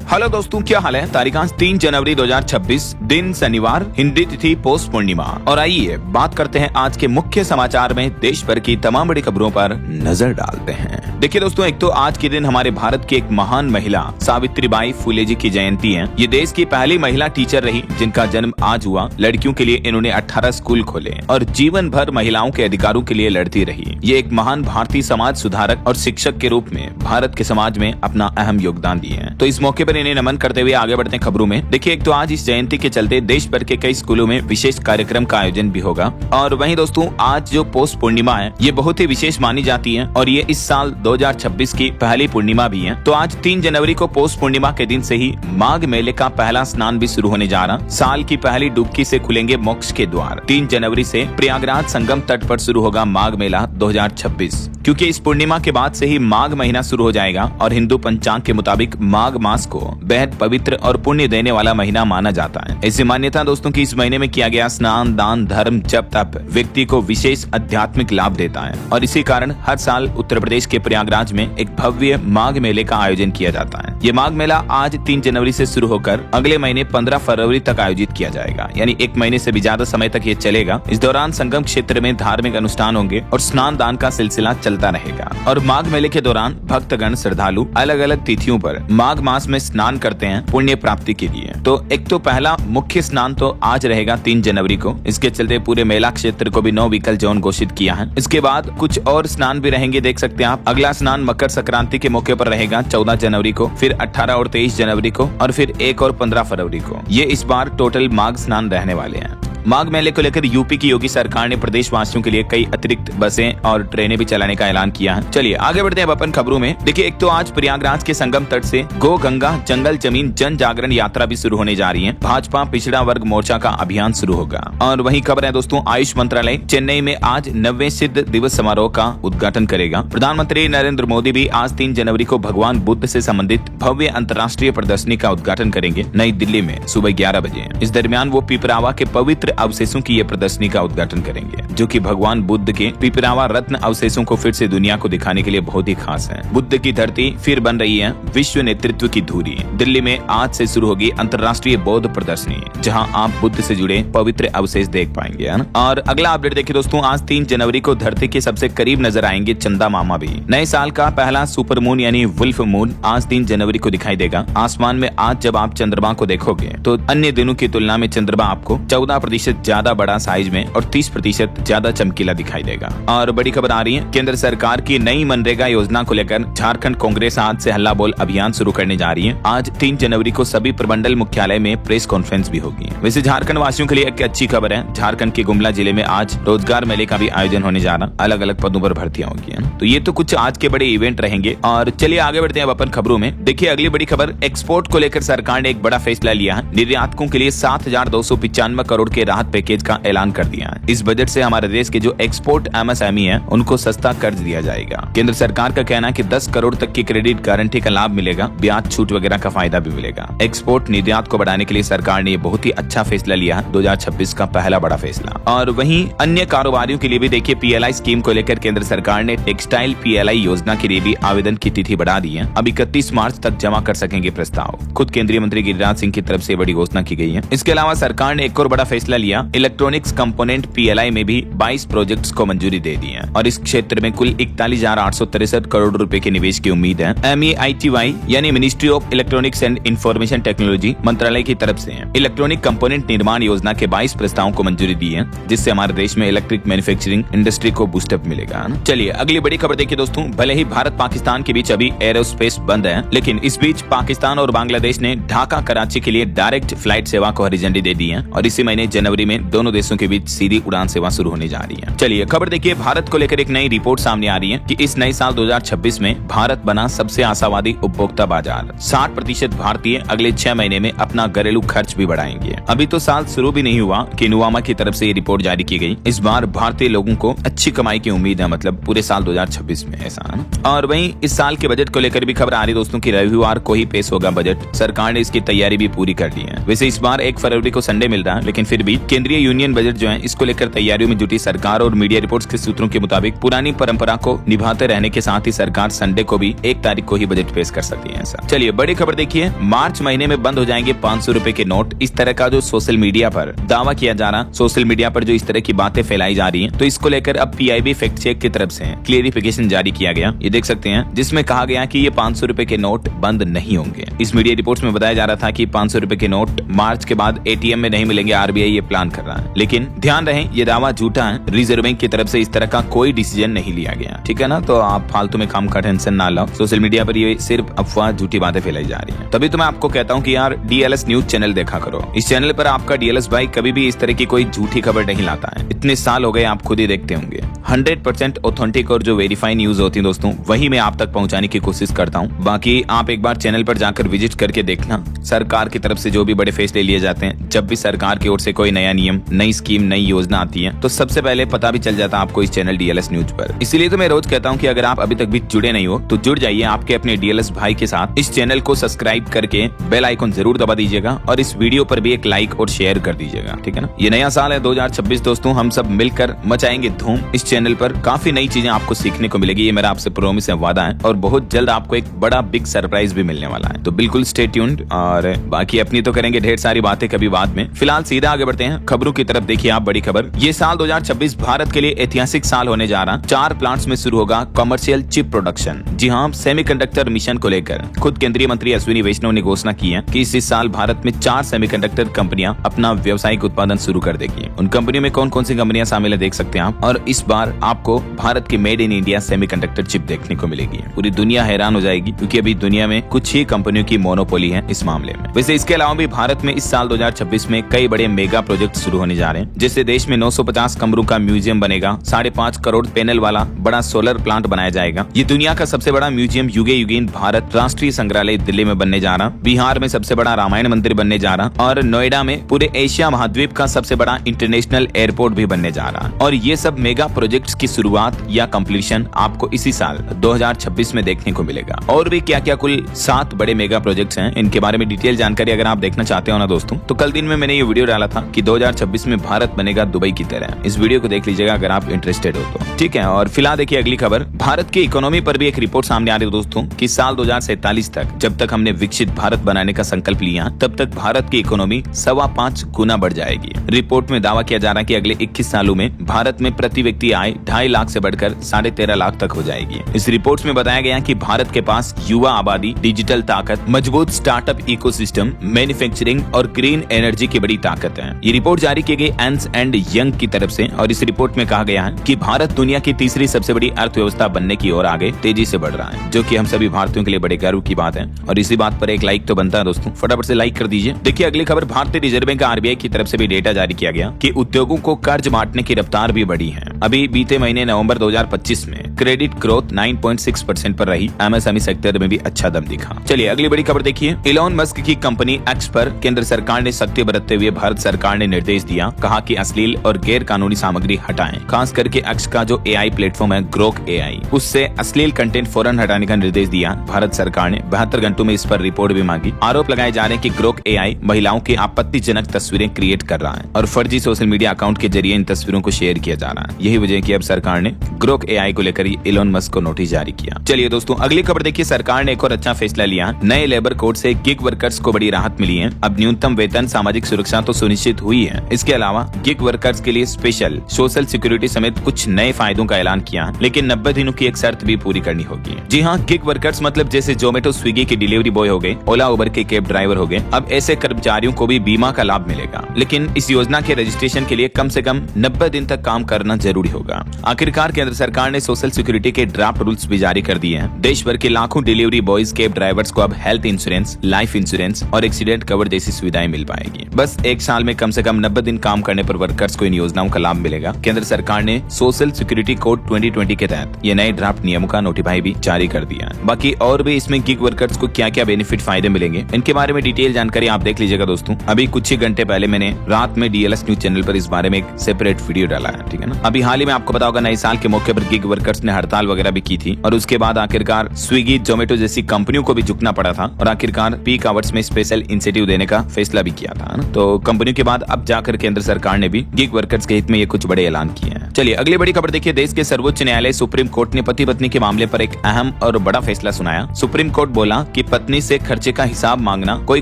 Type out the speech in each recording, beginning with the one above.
Hello दोस्तों, क्या हाल है। तारीख आज 3 जनवरी 2026, दिन शनिवार, हिंदी तिथि पौष पूर्णिमा। और आइए बात करते हैं आज के मुख्य समाचार में देश भर की तमाम बड़ी खबरों पर नजर डालते हैं। देखिए दोस्तों, एक तो आज के दिन हमारे भारत की एक महान महिला सावित्रीबाई फुले जी की जयंती है। ये देश की पहली महिला टीचर रही जिनका जन्म आज हुआ। लड़कियों के लिए इन्होंने 18 स्कूल खोले और जीवन भर महिलाओं के अधिकारों के लिए लड़ती रही। ये एक महान भारतीय समाज सुधारक और शिक्षक के रूप में भारत के समाज में अपना अहम योगदान दिए हैं। तो इस मौके पर इन्हें नमन करते हुए आगे बढ़ते हैं खबरों में। देखिए, एक तो आज इस जयंती के चलते देश भर के कई स्कूलों में विशेष कार्यक्रम का आयोजन भी होगा। और वहीं दोस्तों, आज जो पौष पूर्णिमा है ये बहुत ही विशेष मानी जाती है और ये इस साल 2026 की पहली पूर्णिमा भी है। तो आज 3 जनवरी को पौष पूर्णिमा के दिन से ही माघ मेले का पहला स्नान भी शुरू होने जा रहा। साल की पहली डुबकी से खुलेंगे मोक्ष के द्वार। 3 जनवरी से प्रयागराज संगम तट पर शुरू होगा माघ मेला 2026। क्योंकि इस पूर्णिमा के बाद से ही माघ महीना शुरू हो जाएगा और हिंदू पंचांग के मुताबिक माघ मास को बेहद पवित्र और पुण्य देने वाला महीना माना जाता है। ऐसी मान्यता दोस्तों की इस महीने में किया गया स्नान, दान, धर्म, जप, तप व्यक्ति को विशेष आध्यात्मिक लाभ देता है और इसी कारण हर साल उत्तर प्रदेश के प्रयागराज में एक भव्य माघ मेले का आयोजन किया जाता है। ये माघ मेला आज 3 जनवरी से शुरू होकर अगले महीने 15 फरवरी तक आयोजित किया जाएगा, यानी 1 महीने से भी ज्यादा समय तक ये चलेगा। इस दौरान संगम क्षेत्र में धार्मिक अनुष्ठान होंगे और स्नान दान का सिलसिला चलता रहेगा। और माघ मेले के दौरान भक्तगण श्रद्धालु अलग अलग तिथियों पर माघ मास में स्नान करते हैं पुण्य प्राप्ति के लिए। तो एक तो पहला मुख्य स्नान तो आज रहेगा 3 जनवरी को। इसके चलते पूरे मेला क्षेत्र को भी नो व्हीकल जोन घोषित किया है। इसके बाद कुछ और स्नान भी रहेंगे, देख सकते हैं आप। अगला स्नान मकर संक्रांति के मौके पर रहेगा 14 जनवरी को, फिर 18 और 23 जनवरी को और फिर 1 और 15 फरवरी को। ये इस बार टोटल माघ स्नान रहने वाले हैं। माघ मेले को लेकर यूपी की योगी सरकार ने प्रदेश वासियों के लिए कई अतिरिक्त बसें और ट्रेनें भी चलाने का ऐलान किया है। चलिए आगे बढ़ते हैं अपन खबरों में। देखिए, एक तो आज प्रयागराज के संगम तट से गो गंगा जंगल जमीन जन जागरण यात्रा भी शुरू होने जा रही है। भाजपा पिछड़ा वर्ग मोर्चा का अभियान शुरू होगा। और वही खबर है दोस्तों, आयुष मंत्रालय चेन्नई में आज 90वें सिद्ध दिवस समारोह का उद्घाटन करेगा। प्रधानमंत्री नरेंद्र मोदी भी आज 3 जनवरी को भगवान बुद्ध से संबंधित भव्य अंतर्राष्ट्रीय प्रदर्शनी का उद्घाटन करेंगे नई दिल्ली में सुबह 11 बजे। इस दरमियान वो पिपरावा के पवित्र अवशेषों की ये प्रदर्शनी का उद्घाटन करेंगे, जो कि भगवान बुद्ध के पिपरावा रत्न अवशेषों को फिर से दुनिया को दिखाने के लिए बहुत ही खास है। बुद्ध की धरती फिर बन रही है विश्व नेतृत्व की धुरी। दिल्ली में आज से शुरू होगी अंतर्राष्ट्रीय बौद्ध प्रदर्शनी, जहां आप बुद्ध से जुड़े पवित्र अवशेष देख पाएंगे। और अगला अपडेट देखिए दोस्तों, आज 3 जनवरी को धरती के सबसे करीब नजर आएंगे चंदा मामा भी। नए साल का पहला सुपर मून यानी वुल्फ मून आज 3 जनवरी को दिखाई देगा। आसमान में आज जब आप चंद्रमा को देखोगे तो अन्य दिनों की तुलना में चंद्रमा आपको 14% ज्यादा बड़ा साइज में और 30% ज्यादा चमकीला दिखाई देगा। और बड़ी खबर आ रही है, केंद्र सरकार की नई मनरेगा योजना को लेकर झारखंड कांग्रेस आज से हल्ला बोल अभियान शुरू करने जा रही है। आज 3 जनवरी को सभी प्रमंडल मुख्यालय में प्रेस कॉन्फ्रेंस भी होगी। वैसे झारखंड वासियों के लिए एक अच्छी खबर है, झारखंड के गुमला जिले में आज रोजगार मेले का भी आयोजन होने जा रहा। अलग अलग पदों पर भर्तियां होगी। तो ये तो कुछ आज के बड़े इवेंट रहेंगे। और चलिए आगे बढ़ते हैं अपन खबरों में। देखिए, अगली बड़ी खबर, एक्सपोर्ट को लेकर सरकार ने एक बड़ा फैसला लिया है। निर्यातकों के लिए 7,295 करोड़ के राहत पैकेज का ऐलान कर दिया है। इस बजट से हमारे देश के जो एक्सपोर्ट एमएसएमई है उनको सस्ता कर्ज दिया जाएगा। केंद्र सरकार का कहना है कि 10 करोड़ तक की क्रेडिट गारंटी का लाभ मिलेगा, ब्याज छूट वगैरह का फायदा भी मिलेगा। एक्सपोर्ट निर्यात को बढ़ाने के लिए सरकार ने बहुत ही अच्छा फैसला लिया है, 2026 का पहला बड़ा फैसला। और वहीं अन्य कारोबारियों के लिए भी देखिए, पीएलआई स्कीम को लेकर केंद्र सरकार ने टेक्सटाइल पीएलआई योजना के लिए भी आवेदन की तिथि बढ़ा दी है। अब 31 मार्च तक जमा कर सकेंगे प्रस्ताव। खुद केंद्रीय मंत्री गिरिराज सिंह की तरफ से बड़ी घोषणा की गई है। इसके अलावा सरकार ने एक और बड़ा फैसला लिया, इलेक्ट्रॉनिक्स कंपोनेंट पीएलआई में भी 22 प्रोजेक्ट्स को मंजूरी दे दी है और इस क्षेत्र में कुल 41,863 करोड़ रुपए के निवेश की उम्मीद है। MEITY यानी ministry of electronics and information technology मंत्रालय की तरफ से इलेक्ट्रॉनिक कंपोनेंट निर्माण योजना के 22 प्रस्तावों को मंजूरी दी है, जिससे हमारे देश में इलेक्ट्रिक मैन्युफैक्चरिंग इंडस्ट्री को बूस्टअप मिलेगा। चलिए अगली बड़ी खबर देखिए दोस्तों, भले ही भारत पाकिस्तान के बीच अभी एरोस्पेस बंद है, लेकिन इस बीच पाकिस्तान और बांग्लादेश ने ढाका कराची के लिए डायरेक्ट फ्लाइट सेवा को हरी झंडी दे दी है और इसी महीने जनवरी में दोनों देशों के बीच सीधी उड़ान सेवा शुरू होने जा रही है। चलिए खबर देखिए, भारत को लेकर एक नई रिपोर्ट सामने आ रही है कि इस नए साल 2026 में भारत बना सबसे आशावादी उपभोक्ता बाजार। 60% भारतीय अगले 6 महीने में अपना घरेलू खर्च भी बढ़ाएंगे। अभी तो साल शुरू भी नहीं हुआ कि नुवामा की तरफ से ये रिपोर्ट जारी की गई। इस बार भारतीय लोगों को अच्छी कमाई की उम्मीद है, मतलब पूरे साल 2026 में ऐसा है। और वहीं इस साल के बजट को लेकर भी खबर आ रही दोस्तों की रविवार को ही पेश होगा बजट। सरकार ने इसकी तैयारी भी पूरी कर ली है। वैसे इस बार 1 फरवरी को संडे मिल रहा है, लेकिन फिर भी वहीं केंद्रीय यूनियन बजट जो है इसको लेकर तैयारियों में जुटी सरकार और मीडिया रिपोर्ट्स के सूत्रों के मुताबिक पुरानी परंपरा को निभाते रहने के साथ ही सरकार संडे को भी 1 तारीख को ही बजट पेश कर सकती है। ऐसा चलिए बड़ी खबर देखिए, मार्च महीने में बंद हो जाएंगे 500 रुपए के नोट। इस तरह का जो सोशल मीडिया पर दावा किया जा रहा, सोशल मीडिया पर जो इस तरह की बातें फैलाई जा रही है, तो इसको लेकर अब पीआईबी फैक्ट चेक की तरफ से क्लियरिफिकेशन जारी किया गया। ये देख सकते हैं जिसमें कहा गया कि ये 500 रुपए के नोट बंद नहीं होंगे। इस मीडिया रिपोर्ट्स में बताया जा रहा था कि 500 रुपए के नोट मार्च के बाद एटीएम में नहीं मिलेंगे, आरबीआई ये प्लान कर रहा है। लेकिन ध्यान रहे ये दावा झूठा है, रिजर्व बैंक की तरफ से इस तरह का कोई डिसीजन नहीं लिया गया, ठीक है ना। तो आप फालतू में काम का टेंशन ना लो, सोशल मीडिया पर ये सिर्फ अफवाह झूठी बातें फैलाई जा रही है। तभी तो मैं आपको कहता हूँ कि यार डीएलएस न्यूज चैनल देखा करो। इस चैनल पर आपका डीएलएस भाई कभी भी इस तरह की कोई झूठी खबर नहीं लाता है। इतने साल हो गए, आप खुद ही देखते होंगे। 100% ऑथेंटिक और जो वेरीफाई न्यूज होती है दोस्तों, वही मैं आप तक पहुंचाने की कोशिश करता हूं। बाकी आप एक बार चैनल पर जाकर विजिट करके देखना, सरकार की तरफ से जो भी बड़े फैसले लिए जाते हैं, जब भी सरकार की ओर से कोई नया नियम, नई स्कीम, नई योजना आती है, तो सबसे पहले पता भी चल जाता है आपको इस चैनल डीएलएस न्यूज पर। इसलिए तो मैं रोज कहता हूँ कि अगर आप अभी तक भी जुड़े नहीं हो तो जुड़ जाइए आपके अपने डीएलएस भाई के साथ। इस चैनल को सब्सक्राइब करके बेल आइकन जरूर दबा दीजिएगा और इस वीडियो पर भी एक लाइक और शेयर कर दीजिएगा, ठीक है ना। ये नया साल है 2026 दोस्तों, हम सब मिलकर मचाएंगे धूम। इस चैनल पर काफी नई चीजें आपको सीखने को मिलेगी, ये मेरा आपसे प्रॉमिस है, वादा है। और बहुत जल्द आपको एक बड़ा बिग सरप्राइज भी मिलने वाला है, तो बिल्कुल स्टे ट्यून्ड। और बाकी अपनी तो करेंगे ढेर सारी बातें कभी बाद में। फिलहाल सीधा आगे बढ़ते हैं खबरों की तरफ। देखिए आप बड़ी खबर, ये साल 2026 भारत के लिए ऐतिहासिक साल होने जा रहा। 4 प्लांट्स में शुरू होगा कमर्शियल चिप प्रोडक्शन। जी हाँ, सेमीकंडक्टर मिशन को लेकर खुद केंद्रीय मंत्री अश्विनी वैष्णव ने घोषणा की है कि इस साल भारत में 4 सेमीकंडक्टर कंपनियां अपना व्यावसायिक उत्पादन शुरू कर देगी। उन कंपनियों में कौन कौन सी कंपनियां शामिल है देख सकते हैं आप। और इस बार आपको भारत की made in India semiconductor chip देखने को मिलेगी। पूरी दुनिया हैरान हो जाएगी क्योंकि अभी दुनिया में कुछ ही कंपनियों की मोनोपोली है इस मामले में। वैसे इसके अलावा भी भारत में इस साल 2026 में कई बड़े मेगा प्रोजेक्ट शुरू होने जा रहे हैं। जैसे देश में 950 कमरों का म्यूजियम बनेगा, 5.5 करोड़ पैनल वाला बड़ा सोलर प्लांट बनाया जाएगा। ये दुनिया का सबसे बड़ा म्यूजियम युगे युगीन भारत राष्ट्रीय संग्रहालय दिल्ली में बनने जा रहा। बिहार में सबसे बड़ा रामायण मंदिर बनने जा रहा और नोएडा में पूरे एशिया महाद्वीप का सबसे बड़ा इंटरनेशनल एयरपोर्ट भी बनने जा रहा। और ये सब मेगा प्रोजेक्ट्स की शुरुआत या कंप्लीशन आपको इसी साल 2026 में देखने को मिलेगा। और भी क्या क्या कुल 7 बड़े मेगा प्रोजेक्ट्स हैं, इनके बारे में डिटेल जानकारी अगर आप देखना चाहते हो ना दोस्तों, तो कल दिन में मैंने ये वीडियो डाला था कि 2026 में भारत बनेगा दुबई की तरह। इस वीडियो को देख लीजिएगा अगर आप इंटरेस्टेड हो तो, ठीक है। और फिलहाल देखिए अगली खबर, भारत की इकोनॉमी पर भी एक रिपोर्ट सामने आ रही है दोस्तों कि साल 2047 तक जब तक हमने विकसित भारत बनाने का संकल्प लिया, तब तक भारत की इकोनॉमी 5.25 गुना बढ़ जाएगी। रिपोर्ट में दावा किया जा रहा है कि अगले 21 सालों में भारत में प्रति व्यक्ति आय 2.5 लाख से बढ़कर 13.5 लाख तक हो जाएगी। इस रिपोर्ट में बताया गया कि भारत के पास युवा आबादी, डिजिटल ताकत, मजबूत स्टार्टअप इकोसिस्टम, मैन्युफैक्चरिंग और ग्रीन एनर्जी की बड़ी ताकत है। ये रिपोर्ट जारी की गई अर्नस्ट एंड यंग की तरफ से और इस रिपोर्ट में कहा गया है कि भारत दुनिया की तीसरी सबसे बड़ी अर्थव्यवस्था बनने की ओर आगे तेजी से बढ़ रहा है, जो कि हम सभी भारतीयों के लिए बड़े गर्व की बात है। और इसी बात पर एक लाइक तो बनता है दोस्तों, फटाफट से लाइक कर दीजिए। देखिए अगली खबर, भारतीय रिजर्व बैंक आरबीआई की तरफ से भी डेटा जारी किया गया कि उद्योगों को कर्ज बांटने की रफ्तार भी बढ़ी है। अभी बीते महीने नवंबर 2025 में क्रेडिट ग्रोथ 9.6% पर रही। एमएसएमई सेक्टर में भी अच्छा दम दिखा। चलिए अगली बड़ी खबर देखिए, इलॉन मस्क की कंपनी एक्स पर केंद्र सरकार ने सख्ती बरतते हुए भारत सरकार ने निर्देश दिया, कहा कि अश्लील और गैर कानूनी सामग्री हटाएं। खास करके एक्स का जो एआई प्लेटफॉर्म है ग्रोक एआई, उससे अश्लील कंटेंट फौरन हटाने का निर्देश दिया। भारत सरकार ने 72 घंटों में इस पर रिपोर्ट भी मांगी। आरोप लगाए जा रहे हैं कि ग्रोक एआई महिलाओं की आपत्तिजनक तस्वीरें क्रिएट कर रहा है और फर्जी सोशल मीडिया अकाउंट के जरिए इन तस्वीरों को शेयर किया जा रहा है। यही वजह है कि अब सरकार ने ग्रोक एआई को लेकर इलॉन मस्क को नोटिस जारी किया। चलिए दोस्तों अगली खबर देखिए, सरकार ने एक और अच्छा फैसला लिया। नए लेबर कोड से गिग वर्कर्स को बड़ी राहत मिली है। अब न्यूनतम वेतन, सामाजिक सुरक्षा तो सुनिश्चित हुई है, इसके अलावा गिग वर्कर्स के लिए स्पेशल सोशल सिक्योरिटी समेत कुछ नए फायदों का ऐलान किया, लेकिन 90 दिनों की एक शर्त भी पूरी करनी होगी। जी हाँ, गिग वर्कर्स मतलब जैसे जोमेटो, स्विगी के डिलीवरी बॉय हो गए, ओला उबर के कैब ड्राइवर हो गए। अब ऐसे कर्मचारियों को भी बीमा का लाभ मिलेगा, लेकिन इस योजना के रजिस्ट्रेशन के लिए कम से कम 90 दिन तक काम करना जरूरी होगा। आखिरकार केंद्र सरकार ने सोशल सिक्योरिटी के ड्राफ्ट रूल्स भी जारी कर दिए हैं। देश भर के लाखों डिलीवरी बॉयज, कैब ड्राइवर्स को अब हेल्थ इंश्योरेंस, लाइफ इंश्योरेंस और एक्सीडेंट कवर जैसी सुविधाएं मिल पाएगी। बस एक साल में कम से कम 90 दिन काम करने पर वर्कर्स को इन योजनाओं का लाभ मिलेगा। केंद्र सरकार ने सोशल सिक्योरिटी कोड 2020 के तहत ये नए ड्राफ्ट नियमों का नोटिफाई भी जारी कर दिया। बाकी और भी इसमें गिग वर्कर्स को क्या क्या बेनिफिट फायदे मिलेंगे, इनके बारे में डिटेल जानकारी आप देख लीजिएगा दोस्तों। अभी कुछ ही घंटे पहले मैंने रात में डीएलएस न्यूज चैनल पर इस बारे में एक सेपरेट वीडियो डाला है, ठीक है ना। अभी हाल ही में आपको पता होगा नए साल के मौके पर गिग वर्कर्स ने हड़ताल वगैरह भी की थी और उसके बाद आखिरकार स्विगी, जोमेटो जैसी कंपनियों को भी झुकना पड़ा था और आखिरकार पीक आवर्स में स्पेशल इंसेंटिव देने का फैसला भी किया था। तो कंपनियों के बाद अब जाकर केंद्र सरकार ने भी गिग वर्कर्स के हित में ये कुछ बड़े ऐलान किए हैं। चलिए अगली बड़ी खबर देखिए। देश के सर्वोच्च न्यायालय सुप्रीम कोर्ट ने पति पत्नी के मामले पर एक अहम और बड़ा फैसला सुनाया। सुप्रीम कोर्ट बोला कि पत्नी से खर्चे का हिसाब मांगना कोई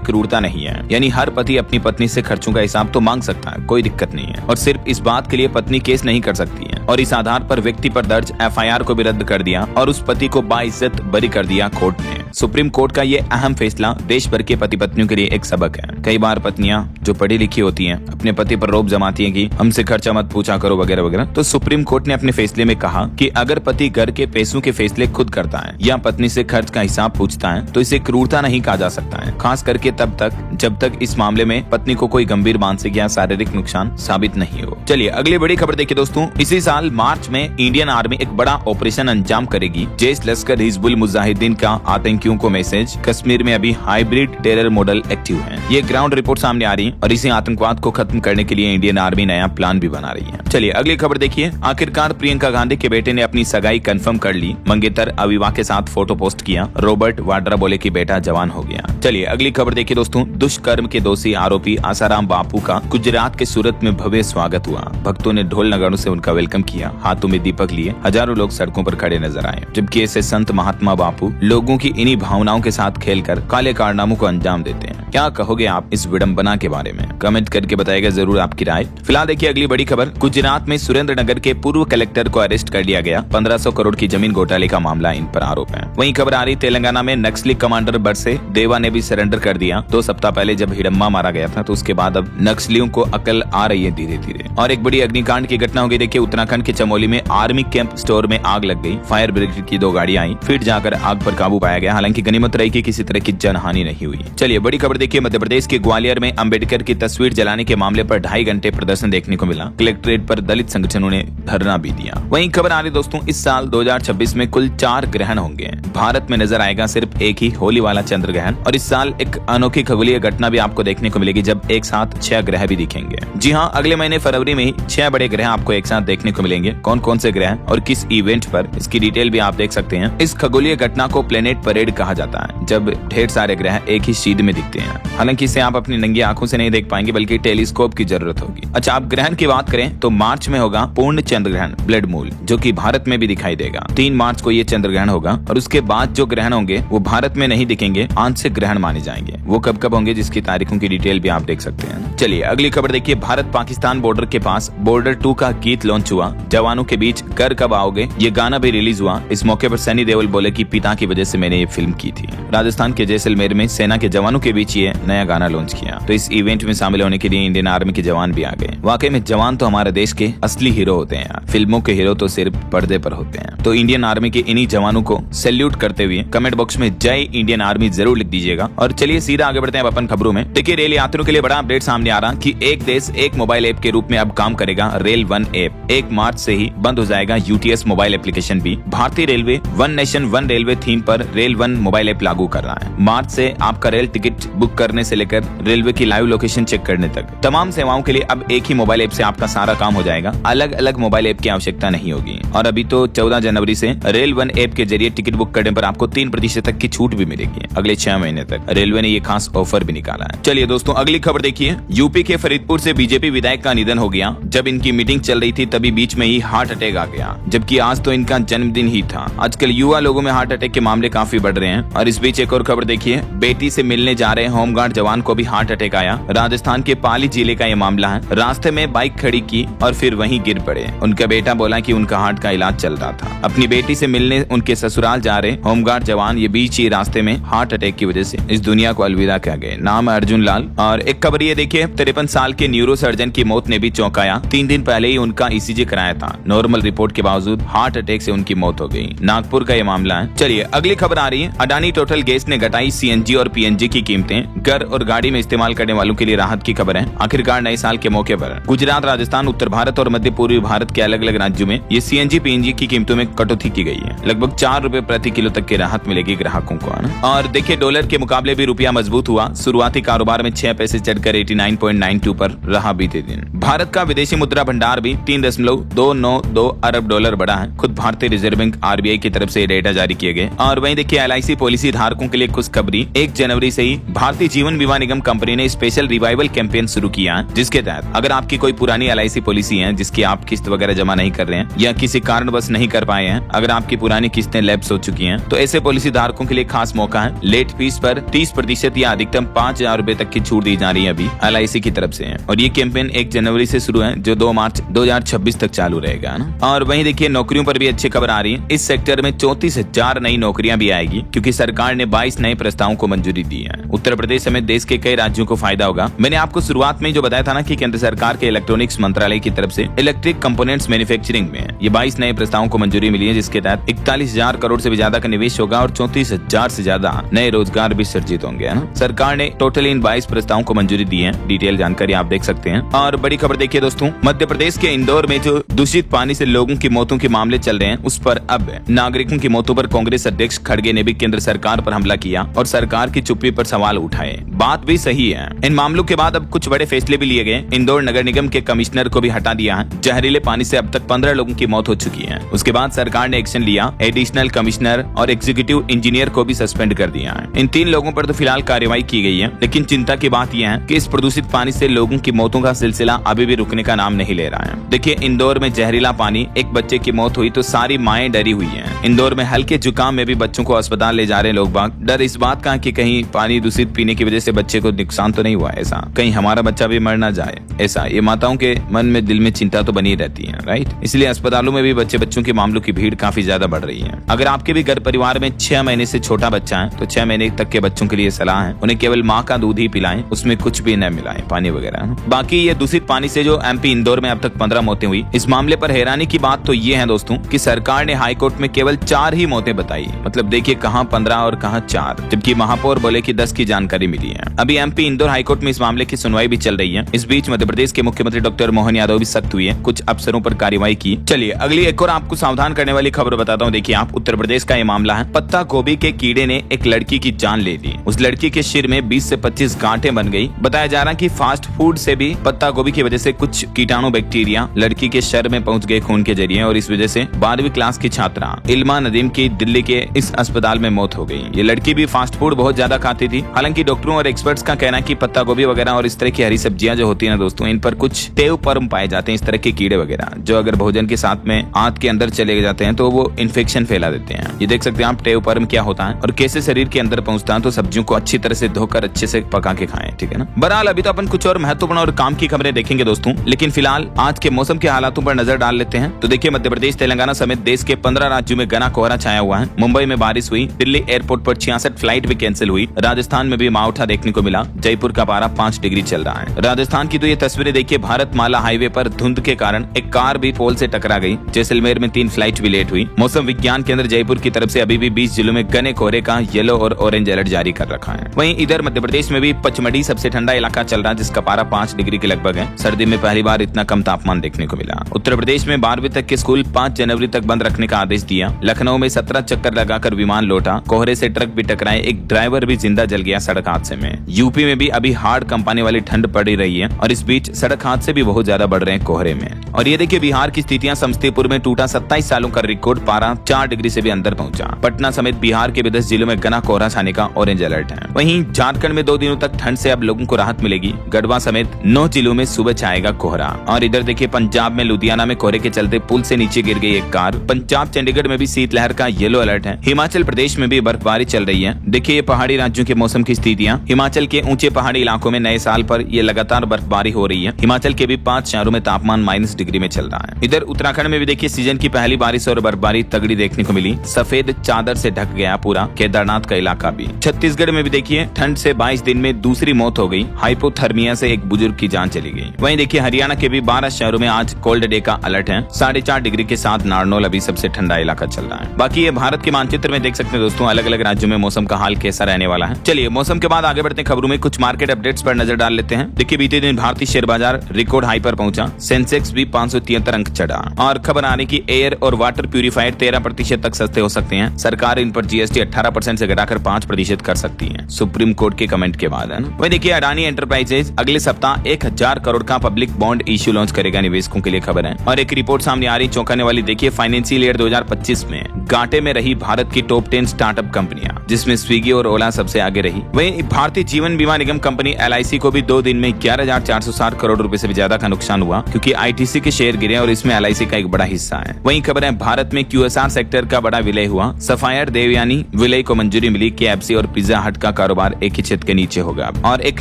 क्रूरता नहीं है, यानी हर पति अपनी पत्नी से खर्चों का हिसाब तो मांग सकता है, कोई दिक्कत नहीं है और सिर्फ इस बात के लिए पत्नी केस नहीं कर सकती है। और इस आधार पर व्यक्ति पर दर्ज एफआईआर को भी रद्द कर दिया और उस पति को बाइज्जत बरी कर दिया कोर्ट ने। सुप्रीम कोर्ट का ये अहम फैसला देश भर के पति पत्नियों के लिए एक सबक है। कई बार पत्नियां जो पढ़ी लिखी होती हैं अपने पति पर रोब जमाती हैं कि हमसे खर्चा मत पूछा करो वगैरह वगैरह। तो सुप्रीम कोर्ट ने अपने फैसले में कहा कि अगर पति घर के पैसों के फैसले खुद करता है या पत्नी से खर्च का हिसाब पूछता है तो इसे क्रूरता नहीं कहा जा सकता है, खास करके तब तक जब तक इस मामले में पत्नी को कोई गंभीर मानसिक या शारीरिक नुकसान साबित नहीं हो। चलिए अगली बड़ी खबर देखिए दोस्तों। इसी साल मार्च में इंडियन आर्मी एक बड़ा ऑपरेशन अंजाम करेगी। जैश लश्कर हिजबुल मुजाहिदीन का आतंकियों को मैसेज, कश्मीर में अभी हाइब्रिड टेरर मॉडल एक्टिव है। ये ग्राउंड रिपोर्ट सामने आ रही है और इसी आतंकवाद को खत्म करने के लिए इंडियन आर्मी नया प्लान भी बना रही है। चलिए अगली खबर देखिए। आखिरकार प्रियंका गांधी के बेटे ने अपनी सगाई कंफर्म कर ली। मंगेतर अविवा के साथ फोटो पोस्ट किया। रॉबर्ट वाड्रा बोले कि बेटा जवान हो गया। चलिए अगली खबर देखिए दोस्तों। दुष्कर्म के दोषी आरोपी आसाराम बापू का गुजरात के सूरत में भव्य स्वागत हुआ। भक्तों ने ढोल नगाड़ों से उनका वेलकम किया। हाथों में दीपक लिए हजारों लोग सड़कों पर खड़े नजर आए, जबकि ऐसे संत महात्मा बापू लोगों की इन्हीं भावनाओं के साथ खेलकर काले कारनामों को अंजाम देते हैं। क्या कहोगे आप इस विडंबना के बारे में? कमेंट करके बताइएगा जरूर आपकी राय। फिलहाल देखिए अगली बड़ी खबर। गुजरात में सुरेंद्र नगर के पूर्व कलेक्टर को अरेस्ट कर लिया गया। 1500 करोड़ की जमीन घोटाले का मामला इन पर आरोप है। वहीं खबर आ रही तेलंगाना में नक्सली कमांडर बरसे देवा ने भी सरेंडर कर दिया। 2 सप्ताह पहले जब हिडम्मा मारा गया था तो उसके बाद अब नक्सलियों को अकल आ रही है धीरे धीरे। और एक बड़ी अग्निकांड की घटना हो गई। देखिए उत्तराखंड के चमोली में आर्मी कैंप स्टोर में आग लग गई। फायर ब्रिगेड की 2 गाड़ियां आई, फिर जाकर आग पर काबू पाया गया। हालांकि गनीमत रही कि किसी तरह की जनहानि नहीं हुई। चलिए बड़ी खबर देखिए। मध्य प्रदेश के ग्वालियर में अंबेडकर की तस्वीर जलाने के मामले पर 2.5 घंटे प्रदर्शन देखने को मिला। कलेक्ट्रेट पर दलित संगठनों ने धरना भी दिया। वहीं खबर आ रही दोस्तों, इस साल 2026 में कुल 4 ग्रहण होंगे। भारत में नजर आएगा सिर्फ एक ही होली वाला चंद्र ग्रहण। और इस साल एक अनोखी खगोलीय घटना भी आपको देखने को मिलेगी जब एक साथ 6 ग्रह भी दिखेंगे। जी हाँ, अगले महीने फरवरी में ही 6 बड़े ग्रह आपको एक साथ देखने को मिलेंगे। कौन कौन से ग्रह और किस इवेंट पर, इसकी डिटेल भी आप देख सकते हैं। इस खगोलीय घटना को प्लेनेट परेड कहा जाता है, जब ढेर सारे ग्रह एक ही शीट में दिखते हैं। हालांकि इसे आप अपनी नंगी आंखों से नहीं देख पाएंगे, बल्कि टेलीस्कोप की जरूरत होगी। अच्छा, आप ग्रहण की बात करें तो मार्च में होगा पूर्ण चंद्र ग्रहण ब्लड मून, जो कि भारत में भी दिखाई देगा। 3 मार्च को ये चंद्र ग्रहण होगा और उसके बाद जो ग्रहण होंगे वो भारत में नहीं दिखेंगे, आंशिक ग्रहण माने जाएंगे। वो कब कब होंगे जिसकी तारीखों की डिटेल भी आप देख सकते हैं। चलिए अगली खबर देखिए। भारत पाकिस्तान बॉर्डर के पास बॉर्डर 2 का गीत लॉन्च हुआ। जवानों के बीच घर कब आओगे, ये गाना भी रिलीज हुआ। इस मौके पर सनी देओल बोले कि पिता की वजह से मैंने ये फिल्म की थी। राजस्थान के जैसलमेर में सेना के जवानों के बीच ये नया गाना लॉन्च किया। तो इस इवेंट में शामिल होने के लिए इंडियन आर्मी के जवान भी आ गए। वाकई में जवान तो हमारे देश के असली हीरो होते हैं यार। फिल्मों के हीरो तो सिर्फ पर्दे पर होते हैं। तो इंडियन आर्मी के इन्हीं जवानों को सैल्यूट करते हुए कमेंट बॉक्स में जय इंडियन आर्मी जरूर लिख दीजिएगा। और चलिए सीधा आगे बढ़ते हैं अपन खबरों में। देखिए रेल यात्रियों के लिए बड़ा अपडेट सामने आ रहा कि एक देश एक मोबाइल ऐप के रूप में अब काम करेगा रेल वन ऐप। 1 मार्च से ही बंद हो जाएगा यूटीएस मोबाइल एप्लीकेशन भी। भारतीय railway one nation one railway theme पर रेल वन मोबाइल ऐप लागू कर रहा है। मार्च से आपका रेल टिकट बुक करने से लेकर रेलवे की लाइव लोकेशन चेक करने तक तमाम सेवाओं के लिए अब एक ही मोबाइल ऐप से आपका सारा काम हो जाएगा। अलग अलग मोबाइल ऐप की आवश्यकता नहीं होगी। और अभी तो 14 जनवरी से रेल वन ऐप के जरिए टिकट बुक करने पर आपको 3% तक की छूट भी मिलेगी अगले 6 महीने तक। रेलवे ने ये खास ऑफर भी निकाला है। चलिए दोस्तों अगली खबर देखिए। यूपी के फरीदपुर से बीजेपी विधायक का निधन हो गया। जब इनकी मीटिंग चल रही थी तभी बीच में ही हार्ट अटैक आ गया, जबकि आज तो इनका जन्मदिन ही था। आजकल युवा लोगों में हार्ट अटैक के मामले काफी बढ़ रहे हैं। और इस बीच एक और खबर देखिए। बेटी से मिलने जा रहे होमगार्ड जवान को भी हार्ट अटैक आया। राजस्थान के पाली जिले का ये मामला है। रास्ते में बाइक खड़ी की और फिर वहीं गिर पड़े। उनका बेटा बोला कि उनका हार्ट का इलाज चल रहा था। अपनी बेटी से मिलने उनके ससुराल जा रहे होमगार्ड जवान ये बीच ही रास्ते में हार्ट अटैक की वजह से इस दुनिया को अलविदा कह गए। नाम है अर्जुन लाल। और एक खबर ये देखिए, 53 साल के न्यूरो सर्जन की मौत ने भी चौंकाया। 3 दिन पहले ही उनका ईसीजी कराया था। नॉर्मल रिपोर्ट के बावजूद हार्ट अटैक से उनकी मौत हो गई। नागपुर का ये मामला है। चलिए अगली खबर आ रही आइए, अडानी टोटल गैस ने घटाई सीएनजी और पीएनजी की कीमतें। घर और गाड़ी में इस्तेमाल करने वालों के लिए राहत की खबर है। आखिरकार नए साल के मौके पर गुजरात, राजस्थान, उत्तर भारत और मध्य पूर्वी भारत के अलग अलग राज्यों में ये सीएनजी पीएनजी की कीमतों में कटौती की गई है। लगभग 4 रुपए प्रति किलो तक की राहत मिलेगी ग्राहकों को, है ना। और देखिए, डॉलर के मुकाबले भी रुपया मजबूत हुआ। शुरुआती कारोबार में 6 पैसे चढ़कर 89.92 पर रहा बीते दिन। भारत का विदेशी मुद्रा भंडार भी 3.292 अरब डॉलर बढ़ा है। खुद भारतीय रिजर्व बैंक आरबीआई की तरफ से डेटा जारी किए गए। और वहीं देखिए, एलआईसी पॉलिसी धारकों के लिए खुशखबरी। 1 जनवरी से ही भारतीय जीवन बीमा निगम कंपनी ने स्पेशल रिवाइवल कैंपेन शुरू किया है, जिसके तहत अगर आपकी कोई पुरानी एलआईसी पॉलिसी है जिसकी आप किस्त वगैरह जमा नहीं कर रहे हैं या किसी कारणवश नहीं कर पाए हैं, अगर आपकी पुरानी किस्तें लैप्स हो चुकी हैं, तो ऐसे पॉलिसी धारकों के लिए खास मौका है। लेट फीस पर 30% या अधिकतम 5,000 रुपए तक की छूट दी जा रही है अभी एलआईसी की तरफ से। और ये कैंपेन 1 जनवरी से शुरू है, जो 2 मार्च 2026 तक चालू रहेगा ना। और वहीं देखिए, नौकरियों पर भी अच्छी खबर आ रही है। इस सेक्टर में 34,000 नई नौकरियां भी आएगी, क्योंकि सरकार ने 22 नए प्रस्तावों को मंजूरी दी है। उत्तर प्रदेश समेत देश के कई राज्यों को फायदा होगा। मैंने आपको शुरुआत में जो बताया था ना कि केंद्र सरकार के इलेक्ट्रॉनिक्स मंत्रालय की तरफ से इलेक्ट्रिक कंपोनेंट्स मैन्युफैक्चरिंग में ये 22 नए प्रस्तावों को मंजूरी मिली है, जिसके तहत 41,000 करोड़ से भी ज्यादा का निवेश होगा और 34,000 से ज्यादा नए रोजगार भी सृजित होंगे, है ना। सरकार ने टोटल इन 22 प्रस्तावों को मंजूरी दी है। डिटेल जानकारी आप देख सकते हैं। और बड़ी खबर देखिए दोस्तों, मध्य प्रदेश के इंदौर में जो दूषित पानी से लोगों की मौतों के मामले चल रहे हैं, उस पर अब नागरिकों की मौतों पर कांग्रेस अध्यक्ष खड़गे ने भी केंद्र सरकार पर हमला किया और सरकार की चुप्पी पर सवाल उठाए। बात भी सही है। इन मामलों के बाद अब कुछ बड़े फैसले भी लिए गए। इंदौर नगर निगम के कमिश्नर को भी हटा दिया है। जहरीले पानी से अब तक 15 लोगों की मौत हो चुकी है। उसके बाद सरकार ने एक्शन लिया, एडिशनल कमिश्नर और एग्जीक्यूटिव इंजीनियर को भी सस्पेंड कर दिया है। इन 3 लोगों पर तो फिलहाल कार्रवाई की गई है, लेकिन चिंता की बात यह है कि इस प्रदूषित पानी से लोगों की मौतों का सिलसिला अभी भी रुकने का नाम नहीं ले रहा है। देखिए, इंदौर में जहरीला पानी, एक बच्चे की मौत हुई तो सारी माएं डरी हुई हैं। इंदौर में हल्के जुकाम में भी बच्चों को अस्पताल ले जा रहे लोग बाग। डर इस बात का कि कहीं पानी दूषित पीने की वजह से बच्चे को नुकसान तो नहीं हुआ, ऐसा कहीं हमारा बच्चा भी मर ना जाए, ऐसा ये माताओं के मन में दिल में चिंता तो बनी रहती है, राइट। इसलिए अस्पतालों में भी बच्चों के मामलों की भीड़ काफी ज्यादा बढ़ रही है। अगर आपके भी घर परिवार में 6 महीने से छोटा बच्चा है तो 6 महीने तक के बच्चों के लिए सलाह है उन्हें केवल माँ का दूध ही पिलाएं, उसमें कुछ भी न मिलाएं, पानी वगैरह। बाकी ये दूषित पानी से जो एमपी इंदौर में अब तक 15 मौतें हुई, इस मामले पर हैरानी की बात तो ये है दोस्तों कि सरकार ने हाईकोर्ट में केवल 4 ही मौतें बताई। मतलब देखिए, कहां 15 और कहां 4, जबकि महापौर बोले कि 10 की जानकारी मिली है। अभी एमपी इंदौर हाईकोर्ट में इस मामले की सुनवाई भी चल रही है। इस बीच मध्य प्रदेश के मुख्यमंत्री डॉक्टर मोहन यादव भी सख्त हुए, कुछ अफसरों पर कार्रवाई की। चलिए अगली एक और आपको सावधान करने वाली खबर बताता हूँ। देखिए आप, उत्तर प्रदेश का ये मामला है। पत्ता गोभी के कीड़े ने एक लड़की की जान ले ली। उस लड़की के सिर में 20 से 25 गांठें बन गई। बताया जा रहा है कि फास्ट फूड से भी पत्ता गोभी की वजह से कुछ कीटाणु बैक्टीरिया लड़की के शरीर में पहुंच गए खून के जरिए, और इस वजह से 12वीं क्लास की छात्रा इल्मा नदीम की दिल्ली के इस अस्पताल में मौत हो गई। ये लड़की भी फास्ट फूड बहुत ज्यादा खाती थी। हालांकि डॉक्टरों और एक्सपर्ट्स का कहना है कि पत्ता गोभी वगैरह और इस तरह की हरी सब्जियां जो होती है ना दोस्तों, इन पर कुछ टेवपर्म पाए जाते हैं, इस तरह के कीड़े वगैरह, जो अगर भोजन के साथ में आंत के अंदर चले जाते हैं तो वो इन्फेक्शन फैला देते हैं। ये देख सकते हैं आप टेवपर्म क्या होता है और कैसे शरीर के अंदर पहुंचता है। तो सब्जियों को अच्छी तरह से धोकर अच्छे से पका के खाएं, ठीक है ना। बहरहाल अभी तो अपन कुछ और महत्वपूर्ण और काम की खबरें देखेंगे दोस्तों, लेकिन फिलहाल आज के मौसम के हालातों पर नजर डाल लेते हैं। तो देखिए, मध्य प्रदेश, तेलंगाना समेत देश के 15 राज्यों में घना कोहरा छाया हुआ है। मुंबई में बारिश हुई। दिल्ली एयरपोर्ट पर 66 फ्लाइट भी कैंसिल हुई। राजस्थान में भी मावठा देखने को मिला। जयपुर का पारा 5 डिग्री चल रहा है। राजस्थान की तो ये तस्वीरें देखिए, भारत माला हाईवे पर धुंध के कारण एक कार भी पोल से टकरा गई। जैसलमेर में 3 फ्लाइट भी लेट हुई। मौसम विज्ञान केंद्र जयपुर की तरफ से अभी भी 20 जिलों में घने कोहरे का येलो और ऑरेंज अलर्ट जारी कर रखा है। वहीं इधर मध्य प्रदेश में भी पचमढ़ी सबसे ठंडा इलाका चल रहा है, जिसका पारा 5 डिग्री के लगभग है। सर्दी में पहली बार इतना कम तापमान देखने को मिला। उत्तर प्रदेश में 12वीं तक के स्कूल 5 जनवरी तक बंद रखने का आदेश दिया। लखनऊ में 17 चक्कर लगाकर विमान लौटा। कोहरे से ट्रक भी टकराए। एक ड्राइवर भी जिंदा जल गया सड़क हादसे में। यूपी में भी अभी हार्ड कंपाने वाली ठंड पड़ी रही है और इस बीच सड़क हादसे भी बहुत ज्यादा बढ़ रहे हैं कोहरे में। और ये देखिए, बिहार की स्थितियां, समस्तीपुर में टूटा 27 सालों का रिकॉर्ड, पारा 4 डिग्री से भी अंदर पहुंचा। पटना समेत बिहार के भी 10 जिलों में घना कोहरा छाने का ऑरेंज अलर्ट है। वहीं झारखंड में 2 दिनों तक ठंड से अब लोगों को राहत मिलेगी। गढ़वा समेत 9 जिलों में सुबह छाएगा कोहरा। और इधर देखिए, पंजाब में लुधियाना में कोहरे के चलते पुल से नीचे गिर गई एक कार। पंजाब चंडीगढ़ में भी शीतलहर का येलो अलर्ट है। हिमाचल प्रदेश में भी बर्फबारी चल रही है। देखिए ये पहाड़ी राज्यों के मौसम की स्थितियां। हिमाचल के ऊंचे पहाड़ी इलाकों में नए साल पर ये लगातार बर्फबारी हो रही है। हिमाचल के भी 5 शहरों में तापमान डिग्री में चल रहा है। इधर उत्तराखंड में भी देखिए सीजन की पहली बारिश और बर्फबारी तगड़ी देखने को मिली। सफेद चादर से ढक गया पूरा केदारनाथ का इलाका भी। छत्तीसगढ़ में भी देखिए ठंड से 22 दिन में दूसरी मौत हो गई। हाइपोथर्मिया से एक बुजुर्ग की जान चली गई। वहीं देखिए हरियाणा के भी 12 शहरों में आज कोल्ड डे का अलर्ट है। 4.5 डिग्री के साथ नारनौल अभी सबसे ठंडा इलाका चल रहा है। बाकी ये भारत के मानचित्र में देख सकते हैं दोस्तों अलग अलग राज्यों में मौसम का हाल कैसा रहने वाला है। चलिए मौसम के बाद आगे बढ़ते हैं खबरों में। कुछ मार्केट अपडेट्स पर नजर डाल लेते हैं। देखिए बीते दिन भारतीय शेयर बाजार रिकॉर्ड हाई पर पहुंचा। सेंसेक्स भी 573 अंक चढ़ा और खबर आ रही कि एयर और वाटर प्यूरिफायर 13% तक सस्ते हो सकते हैं। सरकार इन पर जीएसटी 18% से घटाकर 5% कर सकती है, सुप्रीम कोर्ट के कमेंट के बाद है ना। वही देखिए अडानी एंटरप्राइजेज अगले सप्ताह 1000 करोड़ का पब्लिक बॉन्ड इश्यू लॉन्च करेगा, निवेशकों के लिए खबर है। और एक रिपोर्ट सामने आ रही चौंकाने वाली। देखिए फाइनेंशियल ईयर 2025 में घाटे में रही भारत की टॉप 10 स्टार्टअप कंपनियां, जिसमें स्विगी और ओला सबसे आगे रही। वहीं भारतीय जीवन बीमा निगम कंपनी LIC को भी 2 दिन में 11,460 करोड़ रुपए से भी ज्यादा का नुकसान हुआ, क्योंकि ITC के शेयर गिरे और इसमें LIC का एक बड़ा हिस्सा है। वहीं खबर है भारत में QSR सेक्टर का बड़ा विलय हुआ। सफायर देवयानी विलय को मंजूरी मिली। KFC और पिज्जा हट का कारोबार एक ही छत के नीचे होगा। और एक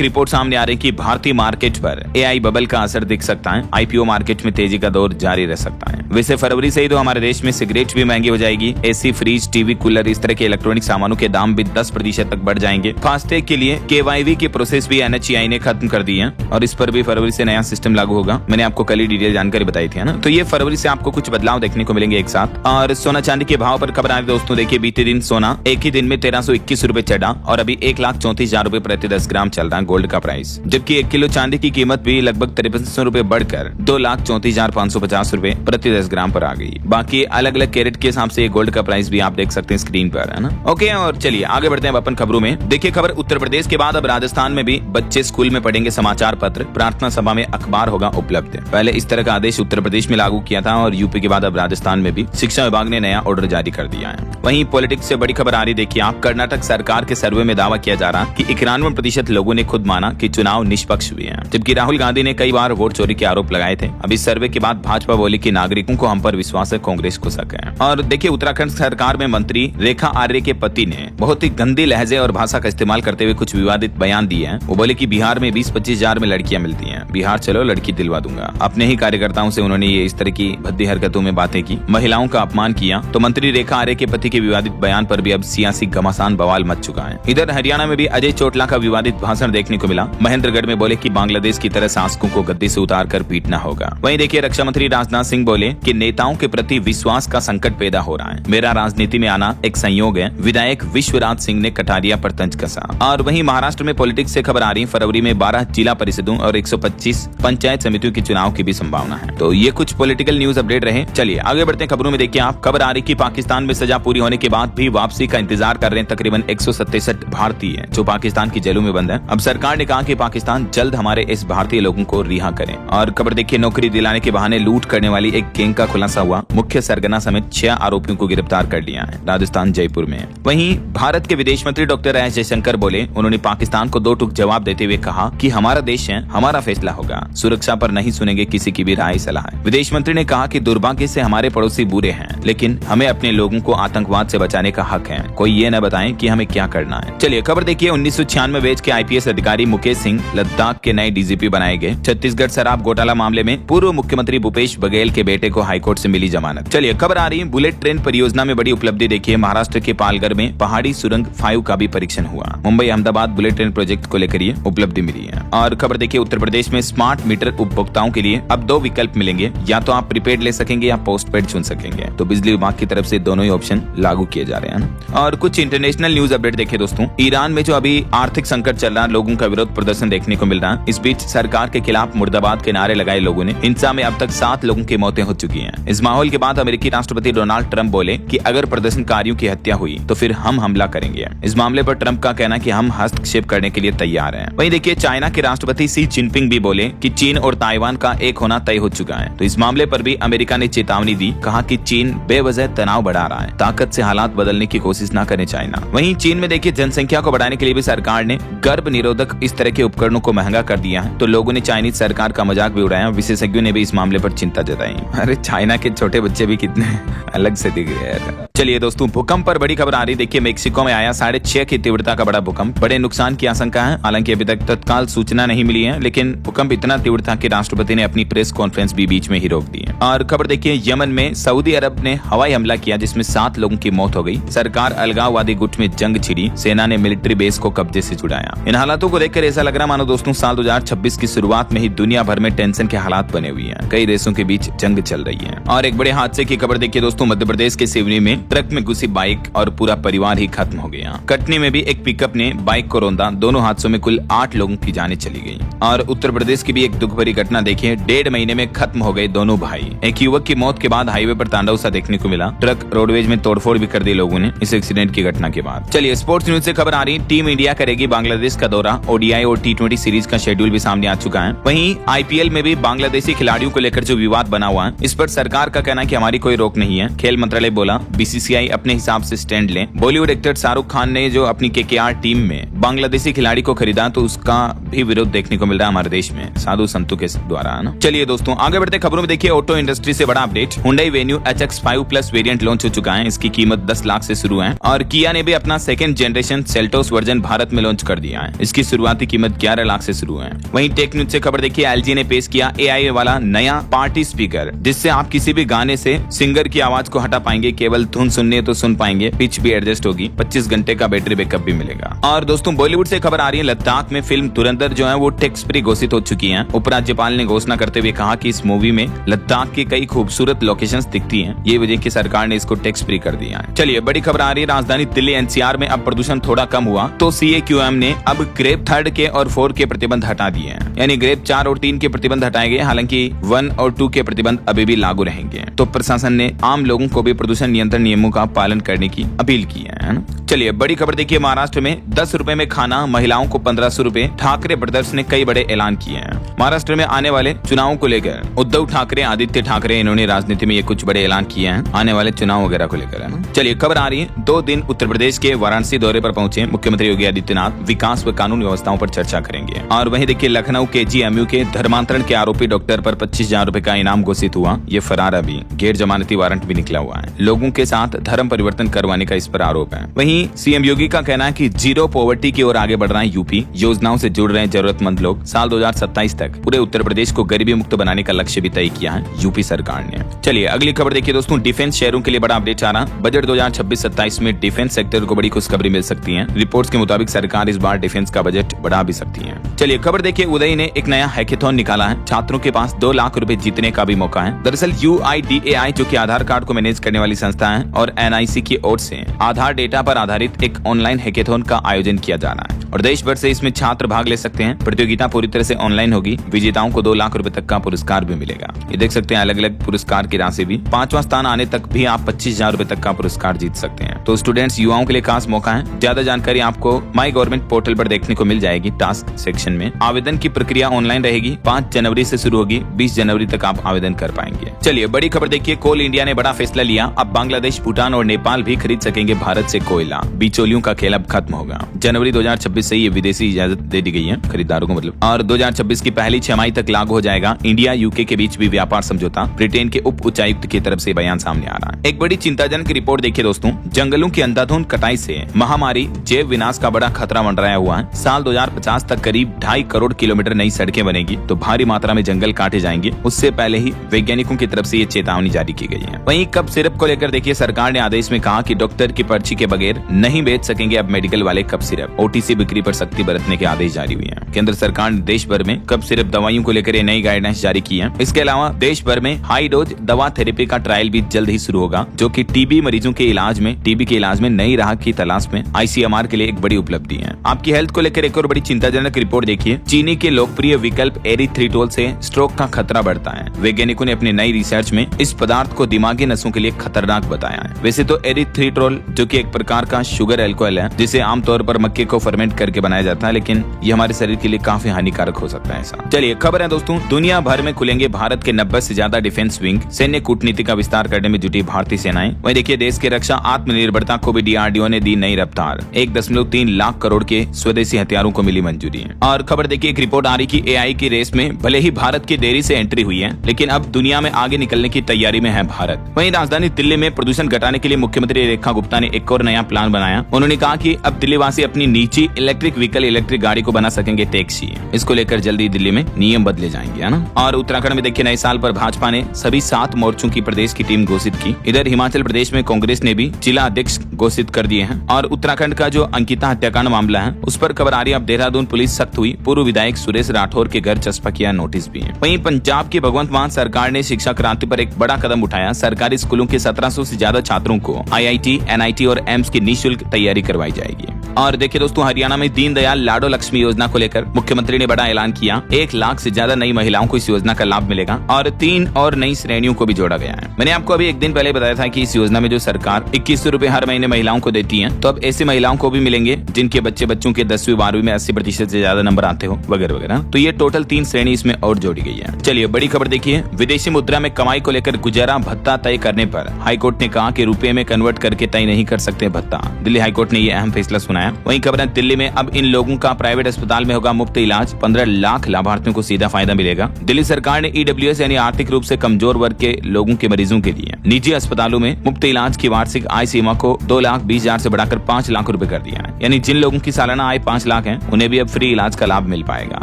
रिपोर्ट सामने आ रही कि भारतीय मार्केट पर AI बबल का असर दिख सकता है। IPO मार्केट में तेजी का दौर जारी रह सकता है। वैसे फरवरी से ही तो हमारे देश में सिगरेट भी महंगी हो जाएगी। AC, फ्रिज, टीवी, कूलर इस तरह के इलेक्ट्रॉनिक सामानों के दाम भी 10% तक बढ़ जाएंगे। फास्टैग के लिए KYV की प्रोसेस भी NHAI ने खत्म कर दी है और इस पर भी फरवरी से नया सिस्टम लागू होगा। मैंने आपको कल ही डिटेल जानकारी बताई थी ना। तो ये फरवरी से आपको कुछ बदलाव देखने को मिलेंगे एक साथ। और सोना चांदी के भाव पर खबर आ रही दोस्तों। देखिए बीते दिन सोना एक ही दिन में 1321 रुपए चढ़ा और अभी 1,34,000 रुपए प्रति 10 ग्राम चल रहा है गोल्ड का प्राइस। जबकि 1 किलो चांदी की कीमत भी लगभग 5300 रुपए बढ़कर 2,34,550 रुपए प्रति 10 ग्राम पर आ गई। बाकी अलग अलग कैरेट के हिसाब से गोल्ड का प्राइस भी आप देख सकते हैं स्क्रीन पर, है ना। ओके और चलिए आगे बढ़ते हैं अपन खबरों में। देखिए खबर उत्तर प्रदेश के बाद अब राजस्थान में भी बच्चे स्कूल में पढ़ेंगे समाचार पत्र, प्रार्थना सभा में अखबार होगा उपलब्ध। पहले इस तरह का आदेश उत्तर प्रदेश में लागू किया था और यूपी के बाद अब राजस्थान में भी शिक्षा विभाग ने नया ऑर्डर जारी कर दिया है। वहीं पॉलिटिक्स से बड़ी खबर आ रही। देखिए आप कर्नाटक सरकार के सर्वे में दावा किया जा रहा कि 91% लोगों ने खुद माना कि चुनाव निष्पक्ष हुए हैं, जबकि राहुल गांधी ने कई बार वोट चोरी के आरोप लगाए थे। अब इस सर्वे के बाद भाजपा बोली कि नागरिकों को हम पर विश्वास है, कांग्रेस को शक है। और देखिए उत्तराखंड सरकार में मंत्री रेखा आर्य के पति ने बहुत ही गंदी लहजे और भाषा का इस्तेमाल करते हुए कुछ विवादित बयान दिए हैं। वो बोले कि बिहार में 20-25 हजार में लड़कियां मिलती हैं, बिहार चलो लड़की दिलवा दूंगा। अपने ही कार्यकर्ताओं से उन्होंने ये इस तरह की भद्दी हरकतों में बातें की, महिलाओं का अपमान किया। तो मंत्री रेखा आर्य के पति के विवादित बयान पर भी अब सियासी घमासान बवाल मच चुका है। इधर हरियाणा में भी अजय चोटला का विवादित भाषण देखने को मिला। महेंद्रगढ़ में बोले कि बांग्लादेश की तरह शासकों को गद्दी से उतार कर पीटना होगा। वहीं देखिए रक्षा मंत्री राजनाथ सिंह बोले कि नेताओं के प्रति विश्वास का संकट पैदा हो रहा है, मेरा राजनीति में आना एक संयोग है। विधायक विश्वराज सिंह ने कटारिया पर तंज कसा। और वहीं महाराष्ट्र में पॉलिटिक्स से खबर आ रही। फरवरी में 12 जिला परिषदों और 125 पंचायत समितियों के चुनाव की भी संभावना है। तो ये कुछ पॉलिटिकल न्यूज अपडेट रहे। चलिए आगे बढ़ते हैं खबरों में। देखिए आप खबर आ रही कि पाकिस्तान में सजा पूरी होने के बाद भी वापसी का इंतजार कर रहे हैं तकरीबन 167 भारतीय जो पाकिस्तान की जेलों में बंद हैं। अब सरकार ने कहा कि पाकिस्तान जल्द हमारे इस भारतीय लोगों को रिहा करें। और खबर देखिए नौकरी दिलाने के बहाने लूट करने वाली एक गैंग का खुलासा हुआ। मुख्य सरगना समेत 6 आरोपियों को गिरफ्तार कर लिया है राजस्थान जयपुर में। वहीं भारत के विदेश मंत्री डॉक्टर एस जयशंकर बोले, उन्होंने पाकिस्तान को 2 टूक जवाब देते हुए कहा कि हमारा देश है, हमारा फैसला होगा, सुरक्षा पर नहीं सुनेंगे किसी की भी राय सलाह। विदेश मंत्री ने कहा कि दुर्भाग्य से हमारे पड़ोसी बुरे हैं, लेकिन हमें अपने लोगों को आतंकवाद से बचाने का हक है। कोई ये न बताएं कि हमें क्या करना है। चलिए खबर देखिए 1996 बैच के IPS अधिकारी मुकेश सिंह लद्दाख के नए DGP बनाए गए। छत्तीसगढ़ शराब घोटाला मामले में पूर्व मुख्यमंत्री भूपेश बघेल के बेटे को हाईकोर्ट से मिली जमानत। चलिए खबर आ रही है बुलेट ट्रेन परियोजना में बड़ी उपलब्धि। देखिए महाराष्ट्र के पालघर में पहाड़ी सुरंग 5 का भी परीक्षण हुआ। Mumbai Ahmedabad bullet train project को लेकर ये उपलब्धि मिली है। और खबर देखिए उत्तर प्रदेश में स्मार्ट मीटर उपभोक्ताओं के लिए अब 2 विकल्प मिलेंगे, या तो आप प्रीपेड ले सकेंगे या पोस्टपेड चुन सकेंगे। तो बिजली विभाग की तरफ से दोनों ही ऑप्शन लागू किए जा रहे हैं। और कुछ इंटरनेशनल न्यूज अपडेट देखिए दोस्तों। ईरान में जो अभी आर्थिक संकट चल रहा है, लोगों का विरोध प्रदर्शन देखने को मिल रहा है। इस बीच सरकार के खिलाफ मुर्दाबाद के नारे लगाए लोगों ने। हिंसा में अब तक 7 लोगों की मौतें हो चुकी हैं। इस माहौल के बाद अमेरिकी राष्ट्रपति डोनाल्ड ट्रंप बोले कि अगर प्रदर्शनकारियों की हत्या हुई तो फिर हम हमला करेंगे। इस मामले पर ट्रंप का कहना कि हम हस्तक्षेप करने के लिए तैयार हैं। वहीं देखिए चाइना के राष्ट्रपति शी जिनपिंग भी बोले कि चीन और ताइवान का एक होना तय हो चुका है। तो इस मामले पर भी अमेरिका ने चेतावनी दी, कहा कि चीन बेवजह तनाव बढ़ा रहा है, ताकत से हालात बदलने की कोशिश न करे चाइना। वहीं चीन में देखिए जनसंख्या को बढ़ाने के लिए भी सरकार ने गर्भ निरोधक इस तरह के उपकरणों को महंगा कर दिया है। तो लोगों ने चाइनीज सरकार का मजाक भी उड़ाया। विशेषज्ञों ने भी इस मामले पर चिंता जताई। अरे चाइना के छोटे बच्चे भी कितने अलग से दिख रहे हैं। चलिए दोस्तों, भूकंप पर बड़ी खबर आ रही। देखिए, मेक्सिको में आया 6.5 की तीव्रता का बड़ा भूकंप। बड़े नुकसान की आशंका है। हालांकि अभी तक तत्काल सूचना नहीं मिली है, लेकिन भूकंप इतना तीव्र था कि राष्ट्रपति ने अपनी प्रेस कॉन्फ्रेंस भी बीच में ही रोक दी है। और खबर देखिए, यमन में सऊदी अरब ने हवाई हमला किया जिसमें 7 लोगों की मौत हो गई। सरकार अलगाववादी गुट में जंग छिड़ी। सेना ने मिलिट्री बेस को कब्जे से छुड़ाया। इन हालातों को देखकर ऐसा लग रहा मानो दोस्तों साल 2026 की शुरुआत में ही दुनिया भर में टेंशन के हालात बने हुए हैं। कई देशों के बीच जंग चल रही है। और एक बड़े हादसे की खबर देखिए दोस्तों, मध्य प्रदेश के सिवनी में ट्रक में घुसी बाइक और पूरा परिवार ही खत्म हो गया। कटनी में भी एक पिकअप ने बाइक को रौंदा। दोनों हादसों में कुल 8 लोगों की जानें चली गई। और उत्तर प्रदेश की भी एक दुख भरी घटना देखिए, 1.5 महीने में खत्म हो गए दोनों भाई। एक युवक की मौत के बाद हाईवे पर तांडव सा देखने को मिला। ट्रक रोडवेज में तोड़फोड़ भी कर दी लोगों ने इस एक्सीडेंट की घटना के बाद। चलिए स्पोर्ट्स न्यूज से खबर आ रही, टीम इंडिया करेगी बांग्लादेश का दौरा। ओडीआई और T20 सीरीज का शेड्यूल भी सामने आ चुका है। वहीं आईपीएल में भी बांग्लादेशी खिलाड़ियों को लेकर जो विवाद बना हुआ है, इस पर सरकार का कहना है कि हमारी कोई रोक नहीं है। खेल मंत्रालय बोला बीसीसीआई अपने हिसाब से स्टैंड ले। बॉलीवुड एक्टर शाहरुख खान ने जो अपनी केकेआर टीम में बांग्लादेशी खिलाड़ी को खरीदा, तो उसका भी विरोध देखने को मिल रहा है हमारे देश में साधु संतों के द्वारा ना। चलिए दोस्तों आगे बढ़ते खबरों में देखिए, ऑटो इंडस्ट्री से बड़ा update. Hyundai venue HX5+ variant launch हो चुका है। इसकी कीमत 10 लाख से शुरू है। और किया ने भी अपना 2nd generation Seltos version Bharat में लॉन्च कर दिया है। इसकी शुरुआती कीमत 11 लाख से शुरू है। वहीं टेक न्यूज से खबर देखिए, LG ने पेश किया AI वाला नया पार्टी स्पीकर, जिससे आप किसी भी गाने से सिंगर की आवाज को हटा पाएंगे। केवल धुन सुननी है तो सुन पाएंगे, पिच भी एडजस्ट होगी, 25 घंटे का बैटरी बैकअप भी मिलेगा। और दोस्तों बॉलीवुड से खबर आ रही है, लद्दाख में फिल्म धुरंधर जो है वो टैक्स फ्री घोषित हो चुकी है। उपराज्यपाल ने घोषणा करते हुए कहा कि इस मूवी में लद्दाख की कई खूबसूरत लोकेशंस दिखती हैं। ये वजह की सरकार ने इसको टैक्स फ्री कर दिया है। चलिए बड़ी खबर आ रही है, राजधानी दिल्ली NCR में अब प्रदूषण थोड़ा कम हुआ, तो CAQM ने अब ग्रेप 3 के और 4 के प्रतिबंध हटा दिए हैं। यानी ग्रेप 4 और 3 के प्रतिबंध हटाए गए, हालांकि 1 और 2 के प्रतिबंध अभी भी लागू रहेंगे। तो प्रशासन ने आम लोगों को भी प्रदूषण नियंत्रण नियमों का पालन करने की अपील की है ना। चलिए बड़ी खबर देखिए, महाराष्ट्र में 10 रुपए में खाना, महिलाओं को 1500 रुपए। ठाकरे ब्रदर्स ने कई बड़े ऐलान किए हैं। महाराष्ट्र में आने वाले चुनावों को लेकर उद्धव ठाकरे, आदित्य ठाकरे, इन्होंने राजनीति में ये कुछ बड़े ऐलान किए हैं आने वाले चुनाव वगैरह को लेकर है ना। चलिए खबर आ रही है, 2 दिन उत्तर प्रदेश के वाराणसी दौरे पर पहुंचे मुख्यमंत्री योगी आदित्यनाथ। विकास व कानून व्यवस्थाओं पर चर्चा करेंगे। और वहीं देखिए, लखनऊ के GMU के धर्मांतरण के आरोपी डॉक्टर पर 25,000 रुपए का इनाम घोषित हुआ। ये फरार, अभी गैर जमानती वारंट भी निकला हुआ है। लोगों के साथ धर्म परिवर्तन करवाने का इस पर आरोप है। वहीं CM योगी का कहना है कि जीरो पॉवर्टी की ओर आगे बढ़ रहा है यूपी। योजनाओं से जुड़ रहे हैं जरूरतमंद लोग। साल 2027 तक पूरे उत्तर प्रदेश को गरीबी मुक्त बनाने का लक्ष्य भी तय किया है यूपी सरकार ने। चलिए अगली खबर देखिए दोस्तों, डिफेंस शेयरों के लिए बड़ा अपडेट आ रहा। बजट 2026-27 में डिफेंस सेक्टर को बड़ी खुशखबरी मिल सकती है। रिपोर्ट्स के मुताबिक सरकार इस बार डिफेंस का बजट बढ़ा भी सकती है। चलिए खबर देखिए, उदय ने एक नया हैकेथॉन निकाला है। छात्रों के पास 2 लाख रुपए जीतने का भी मौका है। दरअसल UIDAI जो कि आधार कार्ड को मैनेज करने वाली संस्था है और NIC की ओर से आधार डेटा पर आधारित एक ऑनलाइन हैकेथॉन का आयोजन किया जा रहा है और देश भर से इसमें छात्र भाग ले सकते हैं। प्रतियोगिता पूरी तरह से ऑनलाइन होगी। विजेताओं को 2 लाख रुपए तक का पुरस्कार भी मिलेगा। ये देख सकते हैं अलग अलग पुरस्कार की राशि भी। 5वां स्थान आने तक भी आप 25,000 रुपए तक का पुरस्कार जीत सकते हैं। तो स्टूडेंट्स, युवाओं के लिए खास मौका है। ज्यादा जानकारी आपको माई गवर्नमेंट पोर्टल पर देखने को मिल जाएगी टास्क सेक्शन में। आवेदन की प्रक्रिया ऑनलाइन रहेगी। 5 जनवरी से शुरू होगी, 20 जनवरी तक आप आवेदन कर पाएंगे। चलिए बड़ी खबर देखिए, कोल इंडिया ने बड़ा फैसला लिया। अब बांग्लादेश, भूटान और नेपाल भी खरीद सकेंगे भारत से कोयला। बिचौलियों का खेल अब खत्म होगा। जनवरी 2026 से ये विदेशी इजाजत दे दी गई है खरीदारों को, मतलब। और 2026 की पहली छमाही तक लागू हो जाएगा। इंडिया यूके के बीच भी व्यापार समझौता। ब्रिटेन के उप उच्चायुक्त की तरफ से बयान सामने आ रहा है। एक बड़ी चिंताजनक रिपोर्ट देखिए दोस्तों, जंगलों की अंधाधुंध कटाई से महामारी जैव विनाश का बड़ा खतरा मंडराया हुआ है। साल 2050 तक करीब 2.5 करोड़ किलोमीटर नई सड़कें बनेगी, तो भारी मात्रा में जंगल काटे जाएंगे। उससे पहले ही वैज्ञानिकों की तरफ से ये चेतावनी जारी की गई है। वहीं कप सिरप को लेकर देखिए, सरकार ने आदेश में कहा कि डॉक्टर की पर्ची के बगैर नहीं बेच सकेंगे अब मेडिकल वाले कप सिरप। OTC बिक्री पर सख्ती बरतने के आदेश जारी हुए हैं। केंद्र सरकार ने देश भर में कप सिरप दवाइयों को लेकर नई गाइडलाइंस जारी की है। इसके अलावा देश भर में हाई डोज दवा थेरेपी का ट्रायल भी जल्द ही शुरू होगा, जो कि टीबी मरीजों के इलाज में नई राह की तलाश में ICMR के लिए एक बड़ी उपलब्धि है। आपकी हेल्थ को लेकर एक और बड़ी चिंताजनक रिपोर्ट देखिए, चीनी के लोकप्रिय विकल्प एरिथ्रिटोल से स्ट्रोक का खतरा बढ़ता है। वैज्ञानिकों ने अपनी नई रिसर्च में इस पदार्थ को दिमागी नसों के लिए खतरनाक बताया है। वैसे तो एरिथ्रिटोल जो कि एक प्रकार का शुगर एल्कोहल है, जिसे आमतौर पर मक्के को फर्मेंट करके बनाया जाता है, लेकिन ये हमारे शरीर के लिए काफी हानिकारक हो सकता है ऐसा। चलिए खबर है दोस्तों, दुनिया भर में खुलेंगे भारत के 90 से ज्यादा डिफेंस विंग। सैन्य कूटनीति का विस्तार करने में जुटी भारतीय सेनाएं। वहीं देखिए, देश की रक्षा आत्मनिर्भरता को भी DRDO ने दी नई रफ्तार। 1.3 लाख करोड़ के स्वदेशी हथियारों को मिली मंजूरी। और खबर देखिए, एक रिपोर्ट आ रही कि AI की रेस में भले ही भारत की देरी से एंट्री हुई है, लेकिन अब दुनिया में आगे निकलने की तैयारी में है भारत। वहीं राजधानी दिल्ली में प्रदूषण प्रदूषण घटाने के लिए मुख्यमंत्री रेखा गुप्ता ने एक और नया प्लान बनाया। उन्होंने कहा कि अब दिल्ली वासी अपनी निजी इलेक्ट्रिक व्हीकल इलेक्ट्रिक गाड़ी को बना सकेंगे टैक्सी। इसको लेकर जल्दी दिल्ली में नियम बदले जाएंगे, है ना। और उत्तराखंड में देखिए नए साल पर भाजपा ने सभी 7 मोर्चों की प्रदेश की टीम घोषित की। इधर हिमाचल प्रदेश में कांग्रेस ने भी जिला अध्यक्ष घोषित कर दिए हैं। और उत्तराखंड का जो अंकिता हत्याकांड मामला है उस पर खबर आ रही है। अब देहरादून पुलिस सख्त हुई, पूर्व विधायक सुरेश राठौर के घर चस्पा किया नोटिस भी है। वहीं पंजाब की भगवंत मान सरकार ने शिक्षा क्रांति पर एक बड़ा कदम उठाया। सरकारी स्कूलों के 1700 से ज्यादा छात्रों को IIT, NIT और एम्स की निःशुल्क तैयारी करवाई जाएगी। और देखिए दोस्तों, हरियाणा में दीनदयाल लाडो लक्ष्मी योजना को लेकर मुख्यमंत्री ने बड़ा ऐलान किया। 1 लाख से ज्यादा नई महिलाओं को इस योजना का लाभ मिलेगा और 3 और नई श्रेणियों को भी जोड़ा गया है। मैंने आपको अभी एक दिन पहले बताया था कि इस योजना में जो सरकार 2100 रुपए हर महीने महिलाओं को देती है, तो अब ऐसी महिलाओं को भी मिलेंगे जिनके बच्चों के 10वीं 12वीं में 80% से ज्यादा नंबर आते हो वगैरह वगैरह। तो ये टोटल 3 श्रेणी इसमें और जोड़ी गई है। चलिए बड़ी खबर देखिए, विदेशी मुद्रा में कमाई को लेकर गुजारा भत्ता तय करने पर हाईकोर्ट ने कहा कि रुपए में कन्वर्ट करके तय नहीं कर सकते भत्ता। दिल्ली हाईकोर्ट ने यह अहम फैसला सुनाया। वहीं खबर है दिल्ली में अब इन लोगों का प्राइवेट अस्पताल में होगा मुफ्त इलाज। 15 लाख लाभार्थियों को सीधा फायदा मिलेगा। दिल्ली सरकार ने EWS यानी आर्थिक रूप से कमजोर वर्ग के लोगों के मरीजों के लिए निजी अस्पतालों में मुफ्त इलाज की वार्षिक आय सीमा को 2,20,000 से बढ़ाकर 5 लाख रुपए कर दिया है। यानी जिन लोगों की सालाना आय 5 लाख है उन्हें भी अब फ्री इलाज का लाभ मिल पाएगा।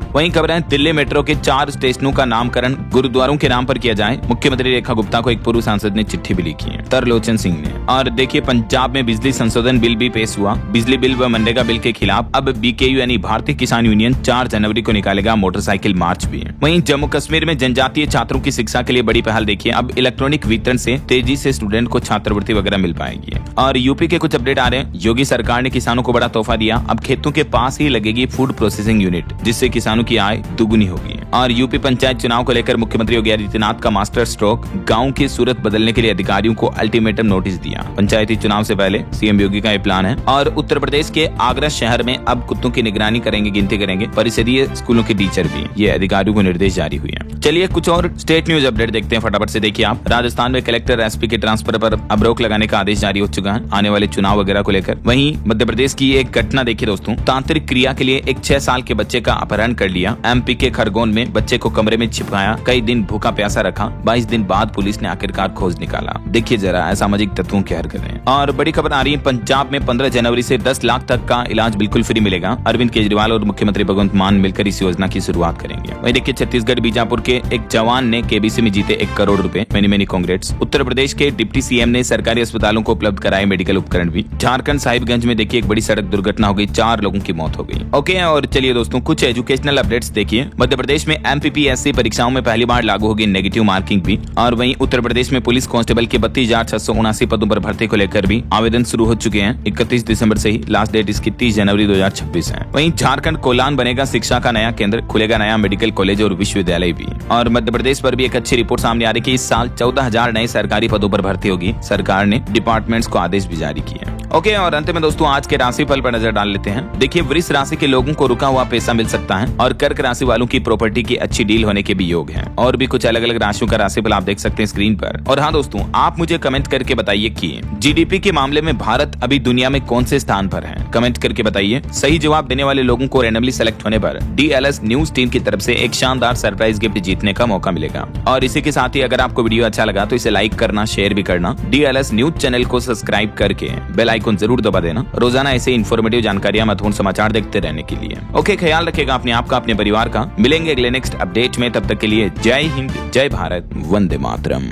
वहीं खबर है दिल्ली मेट्रो के 4 स्टेशनों का नामकरण गुरुद्वारों के नाम पर किया जाए। मुख्यमंत्री रेखा गुप्ता को एक पूर्व सांसद ने चिट्ठी भी लिखी है, तरलोचन सिंह ने। और देखिए पंजाब में बिजली संशोधन बिल भी पेश हुआ। बिजली बिल व मनरेगा बिल के खिलाफ अब BKU यानी भारतीय किसान यूनियन 4 जनवरी को निकालेगा मोटरसाइकिल मार्च भी। वहीं जम्मू कश्मीर में जनजातीय छात्रों की शिक्षा के लिए बड़ी पहल देखिए। अब इलेक्ट्रॉनिक वितरण से तेजी से स्टूडेंट को छात्रवृत्ति वगैरह मिल पाएगी। और यूपी के कुछ अपडेट आ रहे हैं। योगी सरकार ने किसानों को बड़ा तोहफा दिया। अब खेतों के पास ही लगेगी फूड प्रोसेसिंग यूनिट, जिससे किसानों की आय दुगुनी होगी। और यूपी पंचायत चुनाव को लेकर मुख्यमंत्री योगी आदित्यनाथ का मास्टर स्ट्रोक, गाँव की सूरत बदलने के लिए अधिकारियों को अल्टीमेटम नोटिस दिया। पंचायती चुनाव से पहले CM योगी का यह प्लान है। और उत्तर प्रदेश के आगरा शहर में अब कुत्तों की निगरानी करेंगे, गिनती करेंगे परिषदीय स्कूलों के टीचर भी। ये अधिकारियों को निर्देश जारी हुए हैं। चलिए कुछ और स्टेट न्यूज अपडेट देखते हैं फटाफट से। देखिए आप, राजस्थान में कलेक्टर SP के ट्रांसफर पर अब रोक लगाने का आदेश जारी हो चुका है आने वाले चुनाव वगैरह को लेकर। वहीं मध्य प्रदेश की एक घटना देखिए दोस्तों, तांत्रिक क्रिया के लिए एक 6 साल के बच्चे का अपहरण कर लिया। MP के खरगोन में बच्चे को कमरे में छिपाया, कई दिन भूखा प्यासा रखा। 22 दिन बाद पुलिस ने आखिरकार खोज निकाला। देखिए जरा असामाजिक तत्वों की हरकतें। और बड़ी खबर आ रही है, पंजाब में 15 जनवरी से 10 लाख तक का इलाज बिल्कुल फ्री मिलेगा। अरविंद केजरीवाल और मुख्यमंत्री भगवंत मान मिलकर इस योजना की शुरुआत करेंगे। वहीं देखिए छत्तीसगढ़ बीजापुर के एक जवान ने KBC में जीते 1 करोड़ रुपए। Many congrats. उत्तर प्रदेश के डिप्टी CM ने सरकारी अस्पतालों को उपलब्ध कराए मेडिकल उपकरण भी। झारखंड साहिबगंज में देखिए एक बड़ी सड़क दुर्घटना हो गई, 4 लोगों की मौत हो गई। ओके, और चलिए दोस्तों कुछ एजुकेशनल अपडेट्स देखिए। मध्य प्रदेश में MPPSC परीक्षाओं में पहली बार लागू होगी नेगेटिव मार्किंग भी। और वहीं उत्तर प्रदेश में पुलिस कांस्टेबल के 32,679 पदों पर भर्ती को लेकर भी आवेदन शुरू हो चुके हैं। 31 दिसंबर से ही, लास्ट डेट इसकी 30 जनवरी 2026 है। वहीं झारखंड कोलान बनेगा शिक्षा का नया केंद्र, खुलेगा नया मेडिकल कॉलेज और विश्वविद्यालय भी। और मध्य प्रदेश पर भी एक अच्छी रिपोर्ट सामने आ रही है कि इस साल 14,000 नए सरकारी पदों पर भर्ती होगी। सरकार ने डिपार्टमेंट्स को आदेश भी जारी किए हैं। ओके, और अंत में दोस्तों आज के राशिफल पर नजर डाल लेते हैं। देखिए वृष राशि के लोगों को रुका हुआ पैसा मिल सकता है और कर्क राशि वालों की प्रॉपर्टी की अच्छी डील होने के भी योग हैं। और भी कुछ अलग अलग राशियों का राशिफल आप देख सकते हैं स्क्रीन पर। और हाँ दोस्तों, आप मुझे कमेंट करके बताइए कि GDP के मामले में भारत अभी दुनिया में कौन से स्थान पर है। कमेंट करके बताइए। सही जवाब देने वाले लोगों को रैंडमली सेलेक्ट होने पर DLS न्यूज टीम की तरफ से एक शानदार सरप्राइज गिफ्ट जीतने का मौका मिलेगा। और इसी के साथ ही अगर आपको वीडियो अच्छा लगा तो इसे लाइक करना, शेयर भी करना। DLS न्यूज चैनल को सब्सक्राइब करके बेल आइकन जरूर दबा देना रोजाना ऐसे इन्फॉर्मेटिव जानकारियां, महत्वपूर्ण समाचार देखते रहने के लिए। ओके, ख्याल रखिएगा अपने आप का, अपने परिवार का। मिलेंगे अगले नेक्स्ट अपडेट में, तब तक के लिए जय हिंद, जय भारत, वंदे मातरम।